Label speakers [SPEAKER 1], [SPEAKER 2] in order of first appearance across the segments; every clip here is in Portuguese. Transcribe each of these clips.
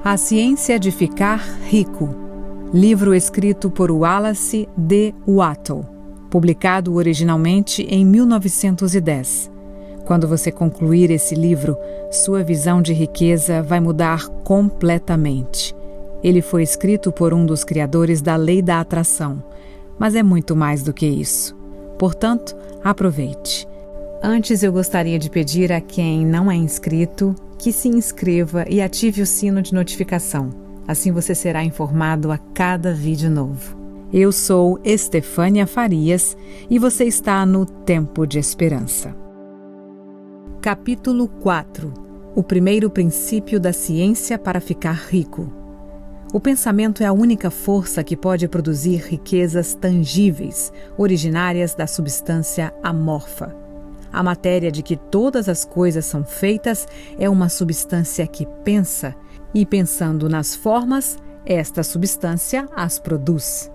[SPEAKER 1] A Ciência de Ficar Rico. Livro escrito por Wallace D. Wattle, publicado originalmente em 1910. Quando você concluir esse livro, sua visão de riqueza vai mudar completamente. Ele foi escrito por um dos criadores da lei da atração, mas é muito mais do que isso. Portanto, aproveite. Antes, eu gostaria de pedir a quem não é inscrito que se inscreva e ative o sino de notificação. Assim você será informado a cada vídeo novo. Eu sou Estefânia Farias e você está no Tempo de Esperança. Capítulo 4. O primeiro princípio da ciência para ficar rico. O pensamento é a única força que pode produzir riquezas tangíveis, originárias da substância amorfa. A matéria de que todas as coisas são feitas é uma substância que pensa, e pensando nas formas, esta substância as produz.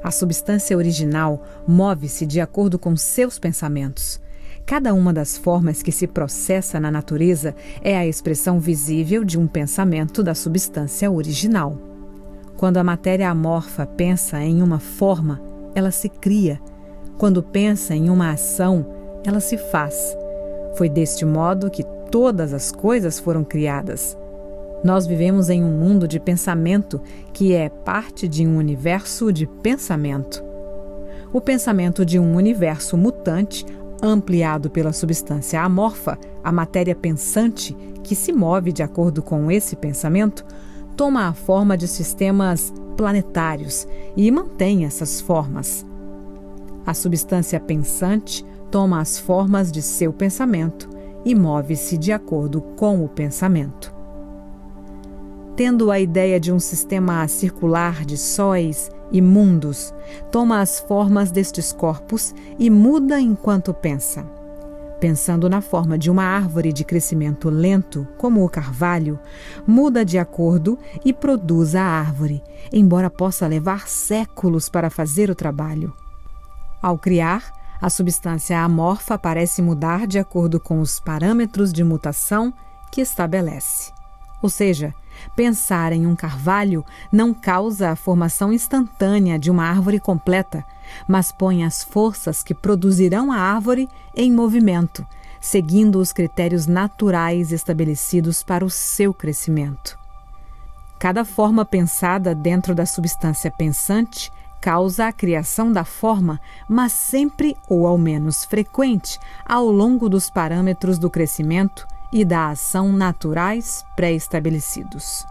[SPEAKER 1] A substância original move-se de acordo com seus pensamentos. Cada uma das formas que se processa na natureza é a expressão visível de um pensamento da substância original. Quando a matéria amorfa pensa em uma forma, ela se cria. Quando pensa em uma ação, ela se faz. Foi deste modo que todas as coisas foram criadas. Nós vivemos em um mundo de pensamento que é parte de um universo de pensamento. O pensamento de um universo mutante, ampliado pela substância amorfa, a matéria pensante, que se move de acordo com esse pensamento, toma a forma de sistemas planetários e mantém essas formas. A substância pensante toma as formas de seu pensamento e move-se de acordo com o pensamento. Tendo a ideia de um sistema circular de sóis e mundos, toma as formas destes corpos e muda enquanto pensa. Pensando na forma de uma árvore de crescimento lento, como o carvalho, muda de acordo e produz a árvore, embora possa levar séculos para fazer o trabalho. Ao criar, a substância amorfa parece mudar de acordo com os parâmetros de mutação que estabelece. Ou seja, pensar em um carvalho não causa a formação instantânea de uma árvore completa, mas põe as forças que produzirão a árvore em movimento, seguindo os critérios naturais estabelecidos para o seu crescimento. Cada forma pensada dentro da substância pensante causa a criação da forma, mas sempre ou ao menos frequente ao longo dos parâmetros do crescimento e da ação naturais pré-estabelecidos.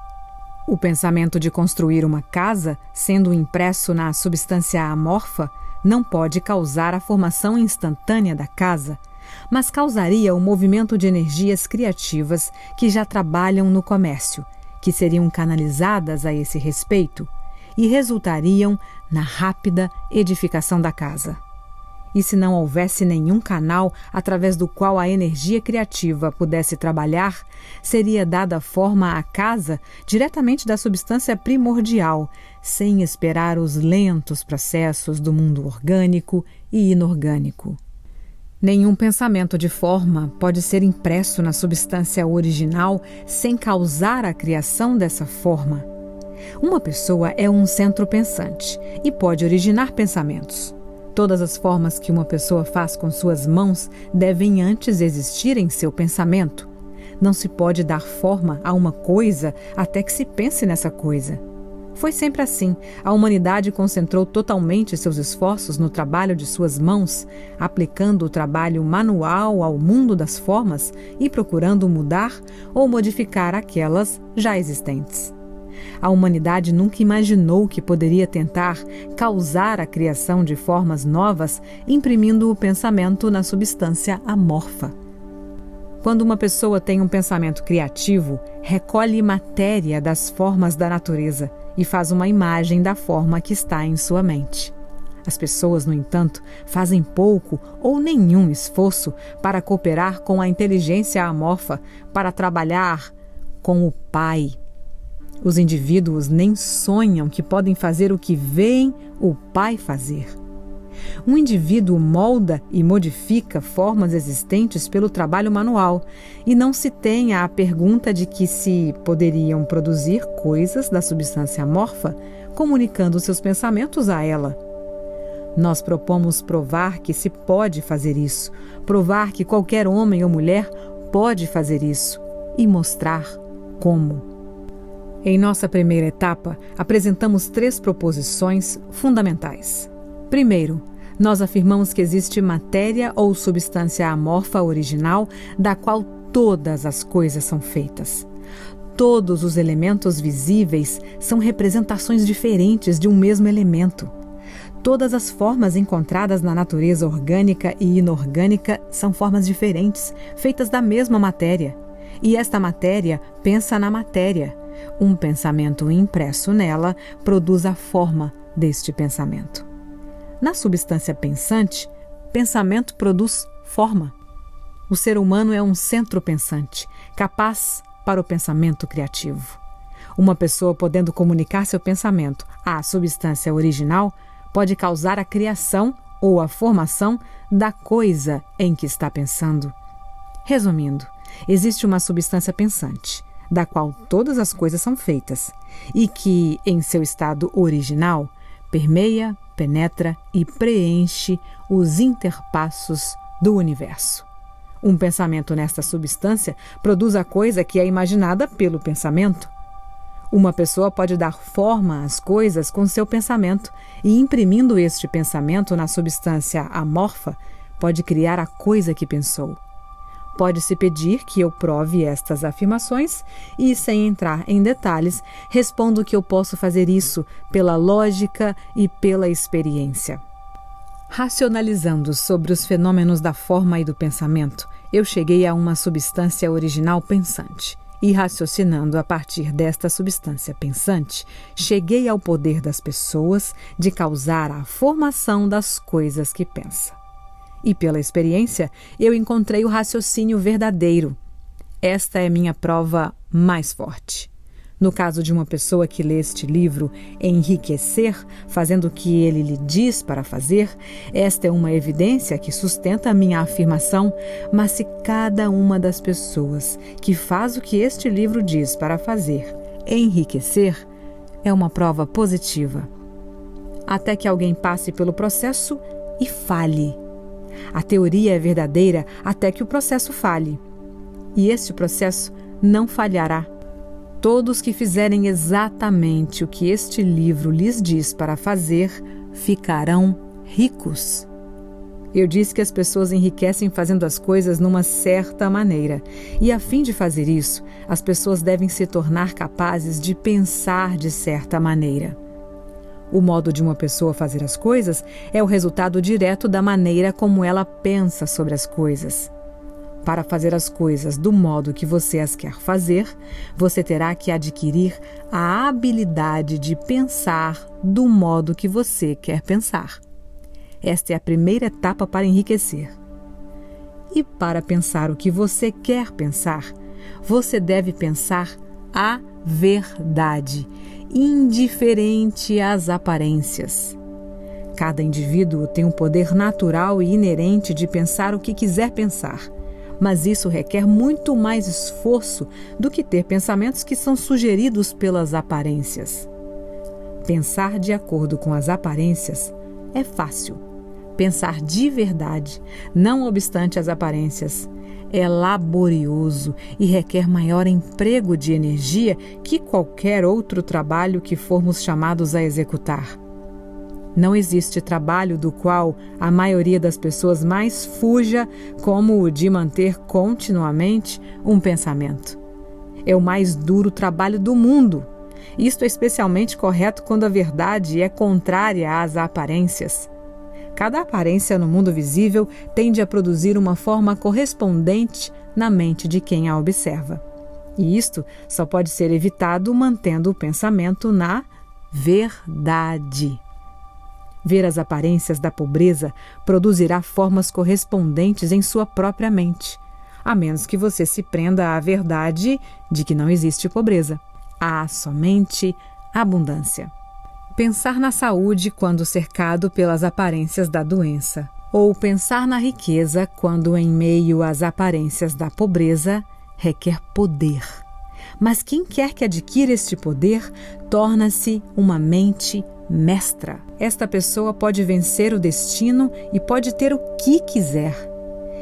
[SPEAKER 1] O pensamento de construir uma casa, sendo impresso na substância amorfa, não pode causar a formação instantânea da casa, mas causaria o movimento de energias criativas que já trabalham no comércio, que seriam canalizadas a esse respeito, e resultariam na rápida edificação da casa. E se não houvesse nenhum canal através do qual a energia criativa pudesse trabalhar, seria dada forma à casa diretamente da substância primordial, sem esperar os lentos processos do mundo orgânico e inorgânico. Nenhum pensamento de forma pode ser impresso na substância original sem causar a criação dessa forma. Uma pessoa é um centro pensante e pode originar pensamentos. Todas as formas que uma pessoa faz com suas mãos devem antes existir em seu pensamento. Não se pode dar forma a uma coisa até que se pense nessa coisa. Foi sempre assim. A humanidade concentrou totalmente seus esforços no trabalho de suas mãos, aplicando o trabalho manual ao mundo das formas e procurando mudar ou modificar aquelas já existentes. A humanidade nunca imaginou que poderia tentar causar a criação de formas novas imprimindo o pensamento na substância amorfa. Quando uma pessoa tem um pensamento criativo, recolhe matéria das formas da natureza e faz uma imagem da forma que está em sua mente. As pessoas, no entanto, fazem pouco ou nenhum esforço para cooperar com a inteligência amorfa, para trabalhar com o Pai. Os indivíduos nem sonham que podem fazer o que veem o Pai fazer. Um indivíduo molda e modifica formas existentes pelo trabalho manual, e não se tem a pergunta de que se poderiam produzir coisas da substância amorfa, comunicando seus pensamentos a ela. Nós propomos provar que se pode fazer isso, provar que qualquer homem ou mulher pode fazer isso e mostrar como. Em nossa primeira etapa, apresentamos 3 proposições fundamentais. Primeiro, nós afirmamos que existe matéria ou substância amorfa original da qual todas as coisas são feitas. Todos os elementos visíveis são representações diferentes de um mesmo elemento. Todas as formas encontradas na natureza orgânica e inorgânica são formas diferentes, feitas da mesma matéria. E esta matéria pensa na matéria. Um pensamento impresso nela produz a forma deste pensamento. Na substância pensante, pensamento produz forma. O ser humano é um centro pensante, capaz para o pensamento criativo. Uma pessoa podendo comunicar seu pensamento à substância original pode causar a criação ou a formação da coisa em que está pensando. Resumindo, existe uma substância pensante, da qual todas as coisas são feitas, e que, em seu estado original, permeia, penetra e preenche os interpassos do universo. Um pensamento nesta substância produz a coisa que é imaginada pelo pensamento. Uma pessoa pode dar forma às coisas com seu pensamento e, imprimindo este pensamento na substância amorfa, pode criar a coisa que pensou. Pode-se pedir que eu prove estas afirmações e, sem entrar em detalhes, respondo que eu posso fazer isso pela lógica e pela experiência. Racionalizando sobre os fenômenos da forma e do pensamento, eu cheguei a uma substância original pensante. E raciocinando a partir desta substância pensante, cheguei ao poder das pessoas de causar a formação das coisas que pensa. E pela experiência, eu encontrei o raciocínio verdadeiro. Esta é minha prova mais forte. No caso de uma pessoa que lê este livro enriquecer, fazendo o que ele lhe diz para fazer, esta é uma evidência que sustenta a minha afirmação, mas se cada uma das pessoas que faz o que este livro diz para fazer enriquecer, é uma prova positiva. Até que alguém passe pelo processo e falhe. A teoria é verdadeira até que o processo falhe. E este processo não falhará. Todos que fizerem exatamente o que este livro lhes diz para fazer, ficarão ricos. Eu disse que as pessoas enriquecem fazendo as coisas numa certa maneira. E a fim de fazer isso, as pessoas devem se tornar capazes de pensar de certa maneira. O modo de uma pessoa fazer as coisas é o resultado direto da maneira como ela pensa sobre as coisas. Para fazer as coisas do modo que você as quer fazer, você terá que adquirir a habilidade de pensar do modo que você quer pensar. Esta é a primeira etapa para enriquecer. E para pensar o que você quer pensar, você deve pensar a verdade, indiferente às aparências. Cada indivíduo tem um poder natural e inerente de pensar o que quiser pensar. Mas isso requer muito mais esforço do que ter pensamentos que são sugeridos pelas aparências. Pensar de acordo com as aparências é fácil. Pensar de verdade, não obstante as aparências, é laborioso e requer maior emprego de energia que qualquer outro trabalho que formos chamados a executar. Não existe trabalho do qual a maioria das pessoas mais fuja como o de manter continuamente um pensamento. É o mais duro trabalho do mundo. Isto é especialmente correto quando a verdade é contrária às aparências. Cada aparência no mundo visível tende a produzir uma forma correspondente na mente de quem a observa. E isto só pode ser evitado mantendo o pensamento na verdade. Ver as aparências da pobreza produzirá formas correspondentes em sua própria mente, a menos que você se prenda à verdade de que não existe pobreza. Há somente abundância. Pensar na saúde quando cercado pelas aparências da doença, ou pensar na riqueza quando em meio às aparências da pobreza, requer poder. Mas quem quer que adquira este poder torna-se uma mente mestra. Esta pessoa pode vencer o destino e pode ter o que quiser.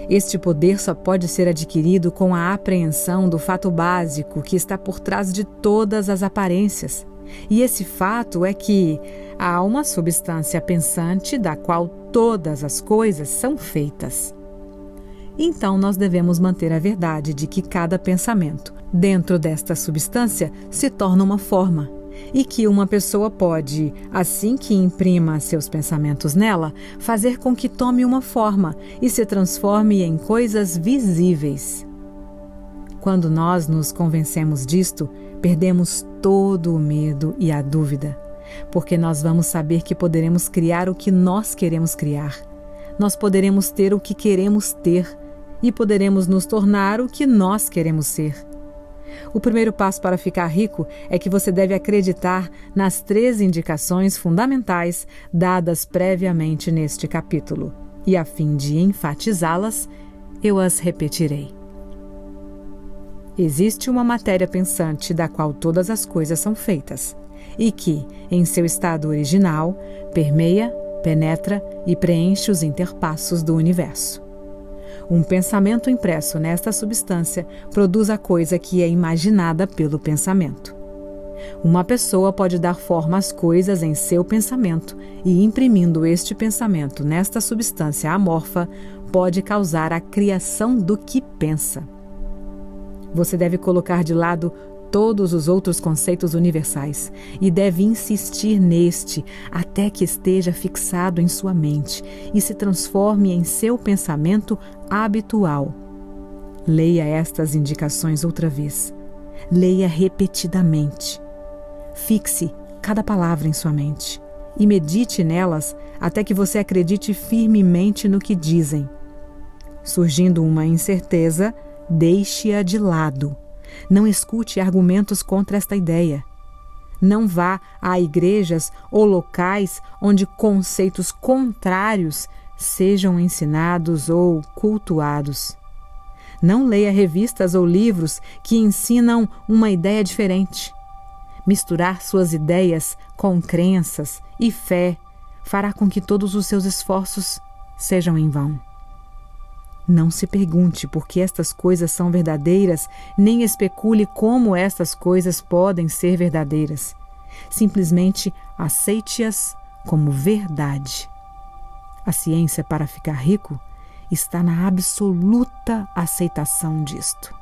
[SPEAKER 1] Este poder só pode ser adquirido com a apreensão do fato básico que está por trás de todas as aparências. E esse fato é que há uma substância pensante da qual todas as coisas são feitas. Então nós devemos manter a verdade de que cada pensamento dentro desta substância se torna uma forma, e que uma pessoa pode, assim que imprima seus pensamentos nela, fazer com que tome uma forma e se transforme em coisas visíveis. Quando nós nos convencemos disto, perdemos todo o medo e a dúvida, porque nós vamos saber que poderemos criar o que nós queremos criar. Nós poderemos ter o que queremos ter e poderemos nos tornar o que nós queremos ser. O primeiro passo para ficar rico é que você deve acreditar nas 3 indicações fundamentais dadas previamente neste capítulo, e a fim de enfatizá-las, eu as repetirei. Existe uma matéria pensante da qual todas as coisas são feitas, e que, em seu estado original, permeia, penetra e preenche os interpassos do universo. Um pensamento impresso nesta substância produz a coisa que é imaginada pelo pensamento. Uma pessoa pode dar forma às coisas em seu pensamento e, imprimindo este pensamento nesta substância amorfa, pode causar a criação do que pensa. Você deve colocar de lado todos os outros conceitos universais e deve insistir neste até que esteja fixado em sua mente e se transforme em seu pensamento habitual. Leia estas indicações outra vez. Leia repetidamente. Fixe cada palavra em sua mente e medite nelas até que você acredite firmemente no que dizem. Surgindo uma incerteza, deixe-a de lado. Não escute argumentos contra esta ideia. Não vá a igrejas ou locais onde conceitos contrários sejam ensinados ou cultuados. Não leia revistas ou livros que ensinam uma ideia diferente. Misturar suas ideias com crenças e fé fará com que todos os seus esforços sejam em vão. Não se pergunte por que estas coisas são verdadeiras, nem especule como estas coisas podem ser verdadeiras. Simplesmente aceite-as como verdade. A ciência para ficar rico está na absoluta aceitação disto.